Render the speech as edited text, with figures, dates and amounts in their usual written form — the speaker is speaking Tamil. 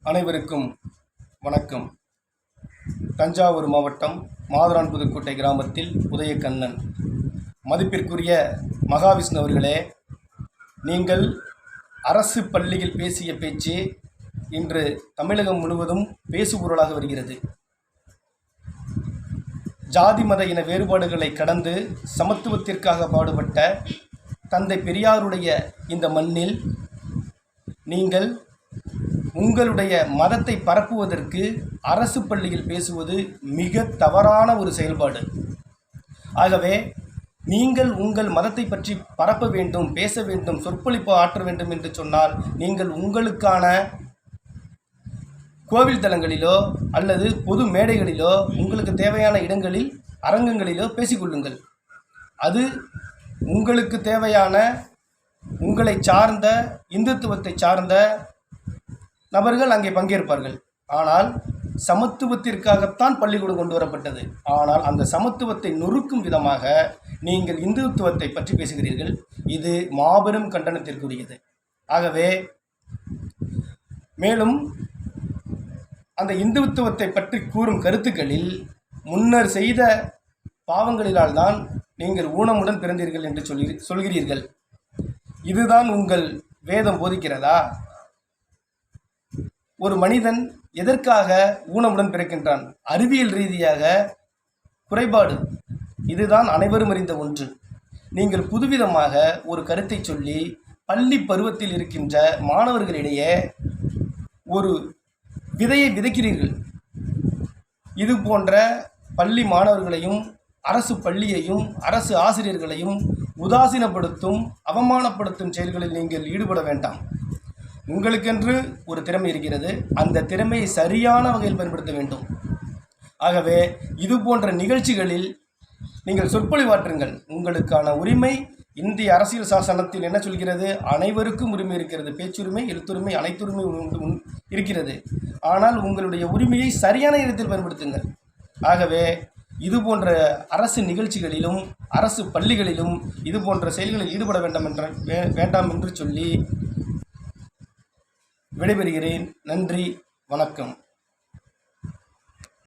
அனைவருக்கும் வணக்கம். தஞ்சாவூர் மாவட்டம் மாதுரான்புதுக்கோட்டை கிராமத்தில் உதயக்கண்ணன். மதிப்பிற்குரிய மகாவிஷ்ணு அவர்களே, நீங்கள் அரசு பள்ளியில் பேசிய பேச்சு இன்று தமிழகம் முழுவதும் பேசுபொருளாக வருகிறது. ஜாதி மத இன வேறுபாடுகளை கடந்து சமத்துவத்திற்காக பாடுபட்ட தந்தை பெரியாருடைய இந்த மண்ணில் நீங்கள் உங்களுடைய மதத்தை பரப்புவதற்கு அரசு பள்ளியில் பேசுவது மிக தவறான ஒரு செயல்பாடு. ஆகவே நீங்கள் உங்கள் மதத்தை பற்றி பரப்ப வேண்டும், பேச வேண்டும், சொற்பொழிப்பு ஆற்ற வேண்டும் என்று சொன்னால் நீங்கள் உங்களுக்கான கோவில் தலங்களிலோ அல்லது பொது மேடைகளிலோ உங்களுக்கு தேவையான இடங்களில் அரங்கங்களிலோ பேசிக்கொள்ளுங்கள். அது உங்களுக்கு தேவையான உங்களை சார்ந்த இந்துத்துவத்தை சார்ந்த நபர்கள் அங்கே பங்கேற்பார்கள். ஆனால் சமத்துவத்திற்காகத்தான் பள்ளிக்கூடம் கொண்டு வரப்பட்டது. ஆனால் அந்த சமத்துவத்தை நொறுக்கும் விதமாக நீங்கள் இந்துத்துவத்தை பற்றி பேசுகிறீர்கள். இது மாபெரும் கண்டனத்திற்குரியது. ஆகவே மேலும் அந்த இந்துத்துவத்தை பற்றி கூறும் கருத்துக்களில் முன்னர் செய்த பாவங்களினால் தான் நீங்கள் ஊனமுடன் பிறந்தீர்கள் என்று சொல்கிறீர்கள். இதுதான் உங்கள் வேதம் போதிக்கிறதா? ஒரு மனிதன் எதற்காக ஊனமுடன் பிறக்கின்றான்? அறிவியல் ரீதியாக குறைபாடு. இதுதான் அனைவரும் அறிந்த ஒன்று. நீங்கள் புதுவிதமாக ஒரு கருத்தை சொல்லி பள்ளி பருவத்தில் இருக்கின்ற மாணவர்களிடையே ஒரு விதையை விதைக்கிறீர்கள். இது போன்ற பள்ளி மாணவர்களையும் அரசு பள்ளியையும் அரசு ஆசிரியர்களையும் உதாசீனப்படுத்தும் அவமானப்படுத்தும் செயல்களில் நீங்கள் ஈடுபட வேண்டாம். உங்களுக்கென்று ஒரு திறமை இருக்கிறது. அந்த திறமையை சரியான வகையில் பயன்படுத்த வேண்டும். ஆகவே இது போன்ற நிகழ்ச்சிகளில் நீங்கள் சொற்பொழிவாற்றுங்கள். உங்களுக்கான உரிமை இந்திய அரசியல் சாசனத்தில் என்ன சொல்கிறது? அனைவருக்கும் உரிமை இருக்கிறது. பேச்சுரிமை, எழுத்துரிமை, அனைத்துரிமை இருக்கிறது. ஆனால் உங்களுடைய உரிமையை சரியான இடத்தில் பயன்படுத்துங்கள். ஆகவே இது போன்ற அரசு நிகழ்ச்சிகளிலும் அரசு பள்ளிகளிலும் இது போன்ற செயல்களில் ஈடுபட வேண்டாம் என்று சொல்லி விடைபெறுகிறேன். நன்றி, வணக்கம்.